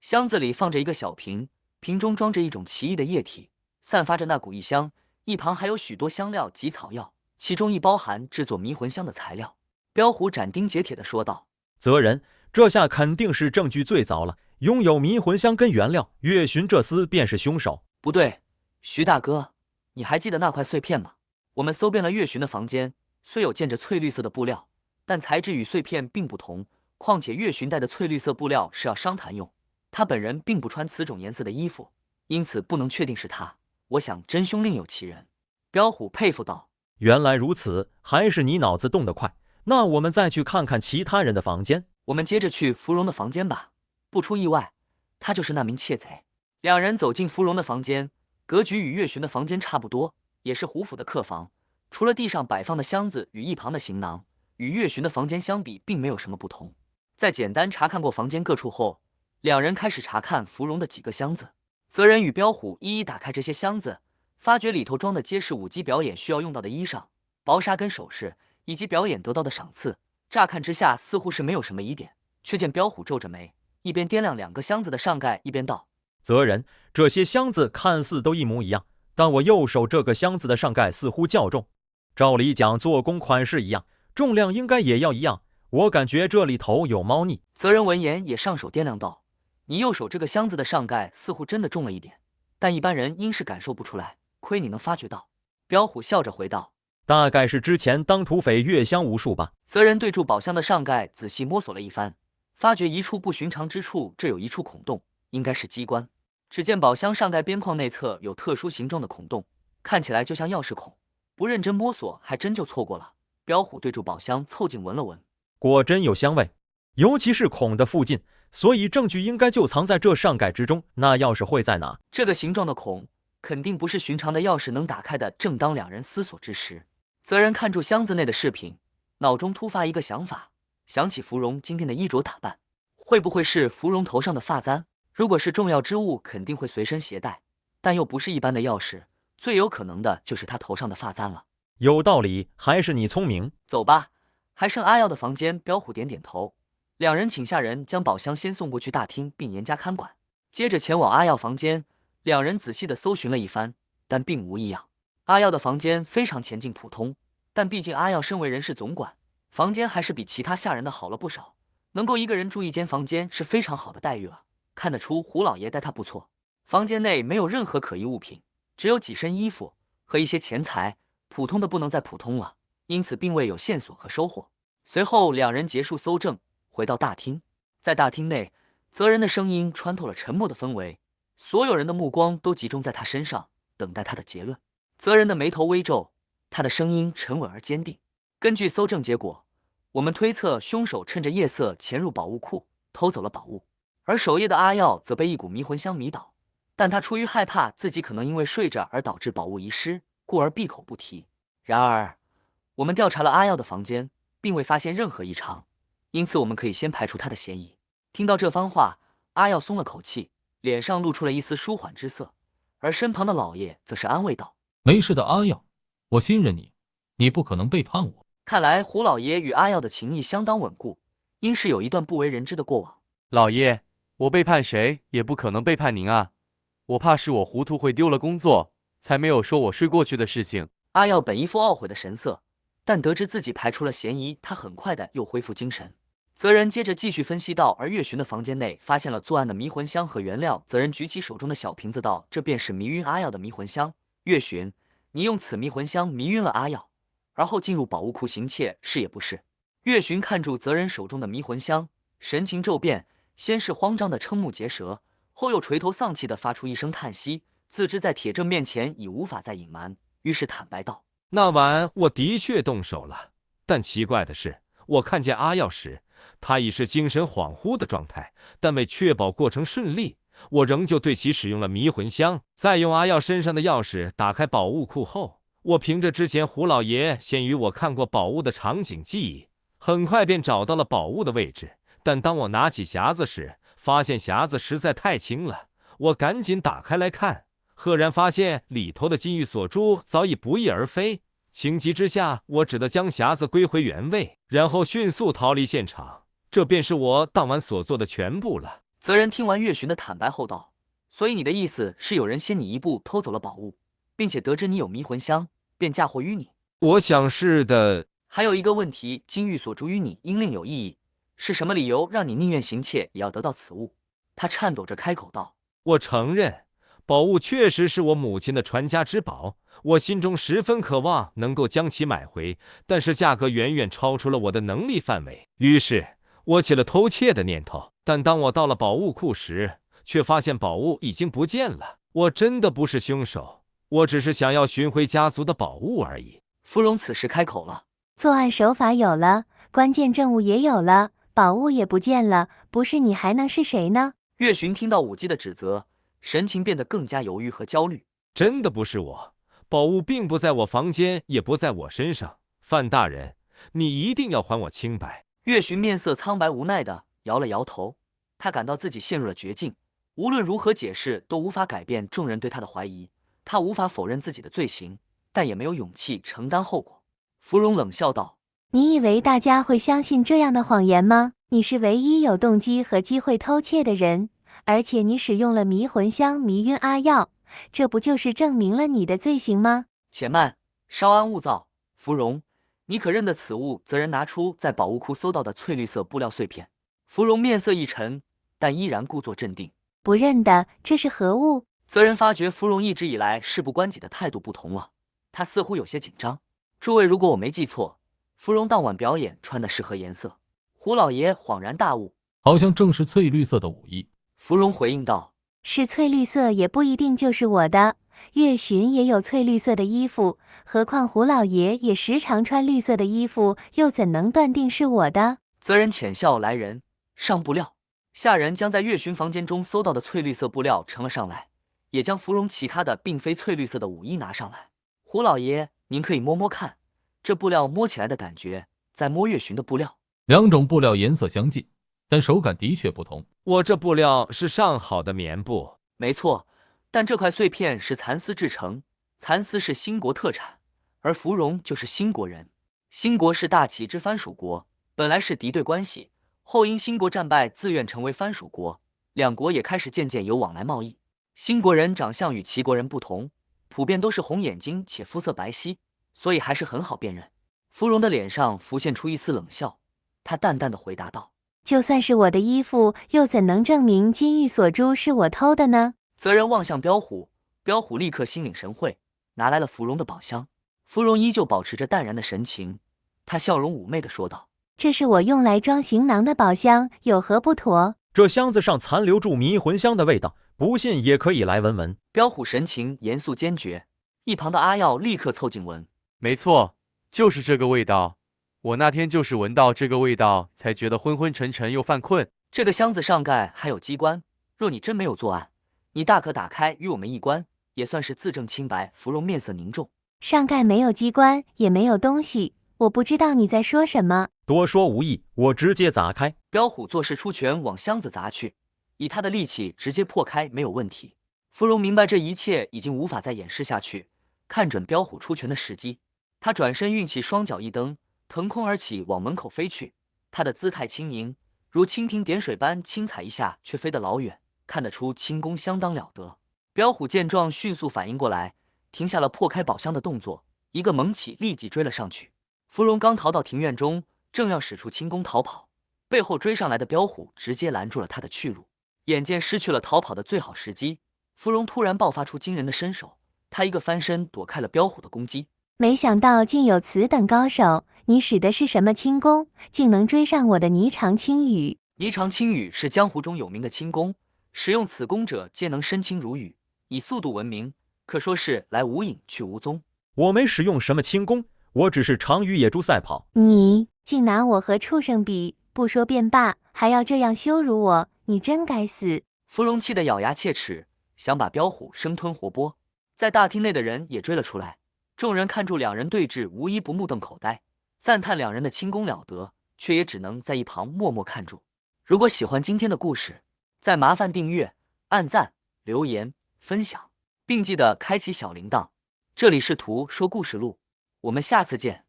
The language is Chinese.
箱子里放着一个小瓶，瓶中装着一种奇异的液体，散发着那股异香。一旁还有许多香料及草药，其中亦包含制作迷魂香的材料。彪虎斩钉截铁地说道：“泽人，这下肯定是证据最早了。拥有迷魂香跟原料，月寻这厮便是凶手。”不对，徐大哥，你还记得那块碎片吗？我们搜遍了月寻的房间，虽有见着翠绿色的布料，但材质与碎片并不同。况且月寻带的翠绿色布料是要商谈用，他本人并不穿此种颜色的衣服，因此不能确定是他。我想真凶另有其人。彪虎佩服道：“原来如此，还是你脑子动得快。那我们再去看看其他人的房间。我们接着去芙蓉的房间吧，不出意外，他就是那名窃贼。”两人走进芙蓉的房间，格局与月寻的房间差不多，也是胡府的客房。除了地上摆放的箱子与一旁的行囊，与月寻的房间相比，并没有什么不同。在简单查看过房间各处后，两人开始查看芙蓉的几个箱子。泽人与彪虎一一打开这些箱子，发觉里头装的皆是舞姬表演需要用到的衣裳、薄纱跟首饰，以及表演得到的赏赐。乍看之下似乎是没有什么疑点，却见彪虎皱着眉，一边掂量两个箱子的上盖，一边道：“泽人，这些箱子看似都一模一样，但我右手这个箱子的上盖似乎较重。照理讲，做工款式一样，重量应该也要一样。我感觉这里头有猫腻。”泽人闻言也上手掂量道：“你右手这个箱子的上盖似乎真的重了一点，但一般人应是感受不出来，亏你能发觉到。”彪虎笑着回道：“大概是之前当土匪越香无数吧。”泽人对住宝箱的上盖仔细摸索了一番，发觉一处不寻常之处，这有一处孔洞，应该是机关。只见宝箱上盖边框内侧有特殊形状的孔洞，看起来就像钥匙孔，不认真摸索还真就错过了。彪虎对住宝箱凑近闻了闻，果真有香味，尤其是孔的附近，所以证据应该就藏在这上盖之中。那钥匙会在哪？这个形状的孔肯定不是寻常的钥匙能打开的。正当两人思索之时，泽人看住箱子内的饰品，脑中突发一个想法，想起芙蓉今天的衣着打扮，会不会是芙蓉头上的发簪？如果是重要之物，肯定会随身携带，但又不是一般的钥匙，最有可能的就是他头上的发簪了。有道理，还是你聪明。走吧，还剩阿耀的房间。彪虎点点头，两人请下人将宝箱先送过去大厅，并严加看管。接着前往阿耀房间，两人仔细地搜寻了一番，但并无异样。阿耀的房间非常前进普通，但毕竟阿耀身为人事总管，房间还是比其他下人的好了不少。能够一个人住一间房间是非常好的待遇了，看得出胡老爷待他不错。房间内没有任何可疑物品，只有几身衣服和一些钱财，普通的不能再普通了，因此并未有线索和收获。随后两人结束搜证，回到大厅。在大厅内，泽人的声音穿透了沉默的氛围，所有人的目光都集中在他身上，等待他的结论。泽人的眉头微皱，他的声音沉稳而坚定：“根据搜证结果，我们推测凶手趁着夜色潜入宝物库，偷走了宝物，而守夜的阿耀则被一股迷魂香迷倒，但他出于害怕自己可能因为睡着而导致宝物遗失，故而闭口不提。然而，我们调查了阿耀的房间，并未发现任何异常，因此我们可以先排除他的嫌疑。”听到这番话，阿耀松了口气，脸上露出了一丝舒缓之色，而身旁的老爷则是安慰道：“没事的，阿耀，我信任你，你不可能背叛我。”看来胡老爷与阿耀的情谊相当稳固，应是有一段不为人知的过往。老爷，我背叛谁也不可能背叛您啊！我怕是我糊涂会丢了工作，才没有说我睡过去的事情。阿耀本一副懊悔的神色，但得知自己排除了嫌疑，他很快的又恢复精神。泽人接着继续分析道：“而月寻的房间内发现了作案的迷魂香和原料。”泽人举起手中的小瓶子道：“这便是迷晕阿耀的迷魂香。月寻，你用此迷魂香迷晕了阿耀，而后进入宝物库行窃，是也不是？”月寻看住泽人手中的迷魂香，神情骤变，先是慌张的瞠目结舌，后又垂头丧气的发出一声叹息，自知在铁证面前已无法再隐瞒，于是坦白道：“那晚我的确动手了，但奇怪的是，我看见阿耀时，他已是精神恍惚的状态，但为确保过程顺利，我仍旧对其使用了迷魂香。在用阿耀身上的钥匙打开宝物库后，我凭着之前胡老爷先于我看过宝物的场景记忆，很快便找到了宝物的位置。但当我拿起匣子时，发现匣子实在太轻了，我赶紧打开来看，赫然发现里头的金玉锁珠早已不翼而飞。情急之下，我只得将匣子归回原位，然后迅速逃离现场。这便是我当晚所做的全部了。”泽人听完岳寻的坦白后道：“所以你的意思是有人先你一步偷走了宝物，并且得知你有迷魂香，便嫁祸于你？”我想是的。还有一个问题，金玉所铸于你应另有意义，是什么理由让你宁愿行窃也要得到此物？他颤抖着开口道：“我承认，宝物确实是我母亲的传家之宝，我心中十分渴望能够将其买回，但是价格远远超出了我的能力范围，于是我起了偷窃的念头。但当我到了宝物库时，却发现宝物已经不见了。我真的不是凶手，我只是想要寻回家族的宝物而已。”芙蓉此时开口了：“作案手法有了，关键证物也有了，宝物也不见了，不是你还能是谁呢？”岳寻听到舞姬的指责，神情变得更加犹豫和焦虑。真的不是我，宝物并不在我房间，也不在我身上。范大人，你一定要还我清白。岳寻面色苍白无奈地摇了摇头，他感到自己陷入了绝境，无论如何解释都无法改变众人对他的怀疑。他无法否认自己的罪行，但也没有勇气承担后果。芙蓉冷笑道：“你以为大家会相信这样的谎言吗？你是唯一有动机和机会偷窃的人，而且你使用了迷魂香迷晕阿耀，这不就是证明了你的罪行吗？”且慢，稍安勿躁。芙蓉，你可认得此物？泽人拿出在宝物库搜到的翠绿色布料碎片。芙蓉面色一沉，但依然故作镇定。不认得，这是何物？泽人发觉芙蓉一直以来事不关己的态度不同了，他似乎有些紧张。诸位，如果我没记错，芙蓉当晚表演穿的是何颜色？胡老爷恍然大悟，好像正是翠绿色的舞衣。芙蓉回应道：“是翠绿色也不一定就是我的，岳寻也有翠绿色的衣服，何况胡老爷也时常穿绿色的衣服，又怎能断定是我的？”泽人浅笑：“来人，上布料。”下人将在岳寻房间中搜到的翠绿色布料呈了上来，也将芙蓉其他的并非翠绿色的舞衣拿上来。胡老爷，您可以摸摸看，这布料摸起来的感觉，在摸岳寻的布料。两种布料颜色相近，但手感的确不同。我这布料是上好的棉布。没错，但这块碎片是蚕丝制成，蚕丝是新国特产，而芙蓉就是新国人。新国是大齐之藩属国，本来是敌对关系，后因新国战败，自愿成为藩属国，两国也开始渐渐有往来贸易。新国人长相与齐国人不同，普遍都是红眼睛且肤色白皙，所以还是很好辨认。芙蓉的脸上浮现出一丝冷笑，她淡淡的回答道：“就算是我的衣服，又怎能证明金玉所珠是我偷的呢？”泽人望向彪虎，彪虎立刻心领神会，拿来了芙蓉的宝箱。芙蓉依旧保持着淡然的神情，她笑容妩媚地说道：“这是我用来装行囊的宝箱，有何不妥？”这箱子上残留住迷魂香的味道，不信也可以来闻闻。彪虎神情严肃坚决，一旁的阿耀立刻凑近闻：“没错，就是这个味道。我那天就是闻到这个味道，才觉得昏昏沉沉又犯困。这个箱子上盖还有机关，若你真没有作案，你大可打开与我们一观，也算是自证清白。”芙蓉面色凝重：“上盖没有机关，也没有东西，我不知道你在说什么。”多说无益，我直接砸开。彪虎作势出拳往箱子砸去，以他的力气直接破开没有问题。芙蓉明白这一切已经无法再掩饰下去，看准彪虎出拳的时机，他转身运起双脚一蹬，腾空而起往门口飞去。他的姿态轻盈，如蜻蜓点水般轻踩一下，却飞得老远，看得出轻功相当了得。彪虎见状迅速反应过来，停下了破开宝箱的动作，一个猛起立即追了上去。芙蓉刚逃到庭院中，正要使出轻功逃跑，背后追上来的彪虎直接拦住了他的去路。眼见失去了逃跑的最好时机，芙蓉突然爆发出惊人的身手，他一个翻身躲开了彪虎的攻击。没想到竟有此等高手，你使的是什么轻功，竟能追上我的霓裳轻羽？霓裳轻羽是江湖中有名的轻功，使用此功者皆能身轻如羽，以速度闻名，可说是来无影去无踪。我没使用什么轻功，我只是常与野猪赛跑。你竟拿我和畜生比，不说便罢，还要这样羞辱我，你真该死！芙蓉气得咬牙切齿，想把彪虎生吞活剥。在大厅内的人也追了出来，众人看住两人对峙，无一不目瞪口呆，赞叹两人的轻功了得，却也只能在一旁默默看住。如果喜欢今天的故事，再麻烦订阅、按赞、留言、分享，并记得开启小铃铛。这里是图说故事录，我们下次见。